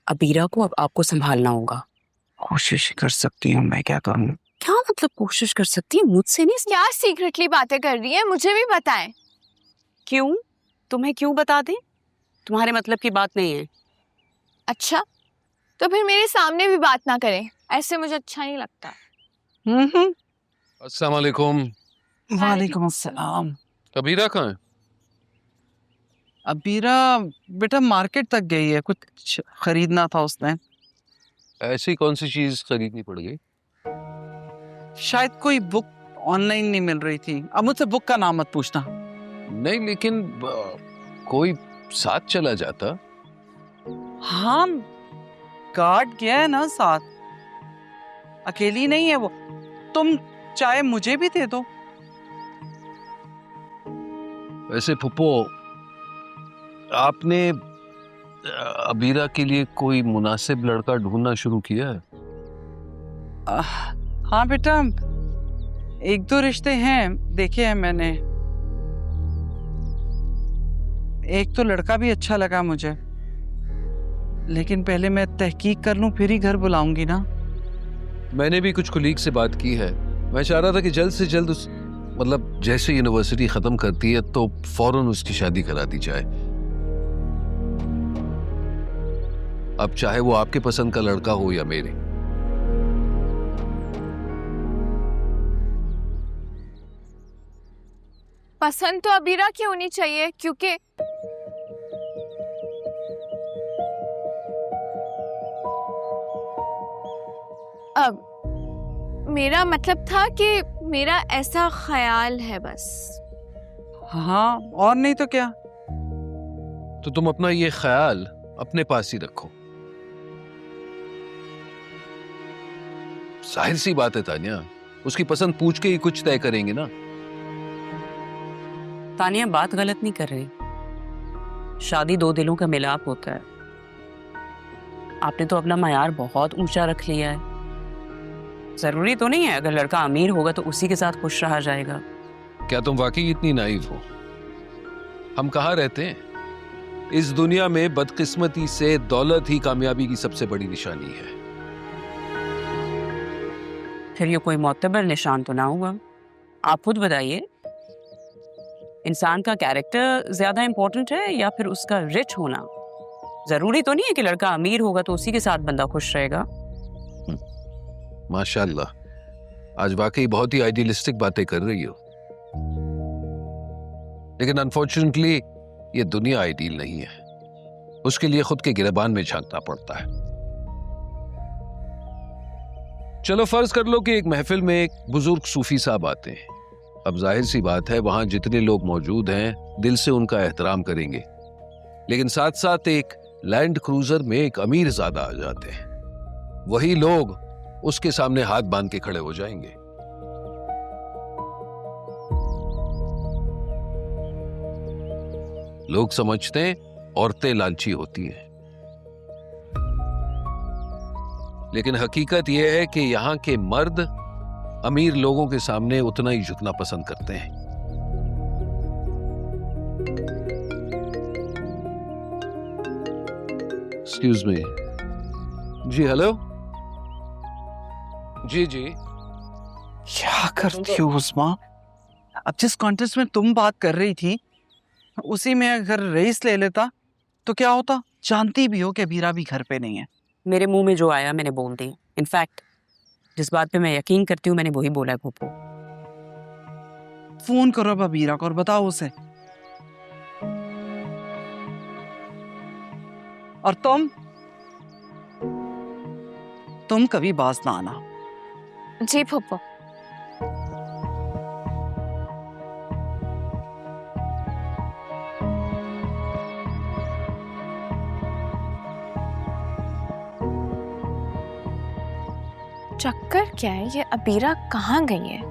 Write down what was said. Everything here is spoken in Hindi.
अबीरा को अब आपको संभालना होगा। कोशिश कर सकती हूँ, मैं क्या करूँ? क्या मतलब कोशिश कर सकती है? मुझसे नहीं। क्या सीक्रेटली बातें कर रही है, मुझे भी बताएं। क्यों? तुम्हें क्यों बता दें? तुम्हारे मतलब की बात नहीं है। अच्छा, तो फिर मेरे सामने भी बात ना करें, ऐसे मुझे अच्छा नहीं लगता। अस्सलाम वालेकुम। वालेकुम अस्सलाम। अबीरा कहाँ है? अबीरा बेटा मार्केट तक गई है, कुछ खरीदना था उसने। ऐसी कौन सी चीज खरीदनी पड़ गई? शायद कोई बुक ऑनलाइन नहीं मिल रही थी। अब मुझसे बुक का नाम मत पूछना। नहीं, लेकिन कोई साथ चला जाता। हाँ, गार्ड गया है ना साथ, अकेली नहीं है वो। तुम चाहे मुझे भी दे दो। वैसे फुप्पो, आपने अबीरा के लिए कोई मुनासिब लड़का ढूंढना शुरू किया है? हाँ बेटा, एक दो रिश्ते हैं, देखे हैं मैंने। एक तो लड़का भी अच्छा लगा मुझे, लेकिन पहले मैं तहकीक कर लूं फिर ही घर बुलाऊंगी ना। मैंने भी कुछ कुलीग से बात की है। मैं चाह रहा था कि जल्द से जल्द मतलब जैसे यूनिवर्सिटी खत्म करती है तो फौरन उसकी शादी करा दी जाए। अब चाहे वो आपके पसंद का लड़का हो या मेरे। पसंद तो अबीरा की होनी चाहिए, क्योंकि अब मेरा मतलब था कि मेरा ऐसा ख्याल है बस। हाँ, और नहीं तो क्या। तो तुम अपना ये ख्याल अपने पास ही रखो। जाहिर सी बात है तानिया, उसकी पसंद पूछ के ही कुछ तय करेंगे ना। तानिया बात गलत नहीं कर रही। शादी दो दिलों का मिलाप होता है। आपने तो अपना मयार बहुत ऊंचा रख लिया है। जरूरी तो नहीं है अगर लड़का अमीर होगा तो उसी के साथ खुश रहा जाएगा। क्या तुम वाकई इतनी नाइव हो? हम कहाँ रहते हैं? इस दुनिया में बदकिस्मती से दौलत ही कामयाबी की सबसे बड़ी निशानी है। फिर ये कोई मोतबर निशान तो ना हुआ। आप खुद बताइए, इंसान का कैरेक्टर ज्यादा इंपॉर्टेंट है या फिर उसका रिच होना? जरूरी तो नहीं है कि लड़का अमीर होगा तो उसी के साथ बंदा खुश रहेगा। माशाल्लाह, आज वाकई बहुत ही आइडियलिस्टिक बातें कर रही हो। लेकिन अनफॉर्चुनेटली ये दुनिया आइडियल नहीं है। उसके लिए खुद के गिरबान में झांकना पड़ता है। चलो फर्ज कर लो कि एक महफिल में एक बुजुर्ग सूफी साहब आते हैं। अब जाहिर सी बात है वहां जितने लोग मौजूद हैं दिल से उनका एहतराम करेंगे, लेकिन साथ साथ एक लैंड क्रूजर में एक अमीर ज़ादा आ जाते हैं। वही लोग उसके सामने हाथ बांध के खड़े हो जाएंगे। लोग समझते हैं औरतें लालची होती हैं, लेकिन हकीकत यह है कि यहां के मर्द अमीर लोगों के सामने उतना ही झुकना पसंद करते हैं। Excuse me. जी हेलो। जी जी। क्या करती हो उस्मा? अब जिस कॉन्टेस्ट में तुम बात कर रही थी उसी में अगर रईस ले लेता तो क्या होता? जानती भी हो कि अबीरा भी घर पे नहीं है। मेरे मुंह में जो आया मैंने बोल दी। इनफैक्ट जिस बात पे मैं यकीन करती हूँ मैंने वही बोला है फूफू। फोन करो अब अबीरा को और बताओ उसे। और तुम कभी बाज ना आना। जी फूफो। चक्कर क्या है, ये अबीरा कहाँ गई है?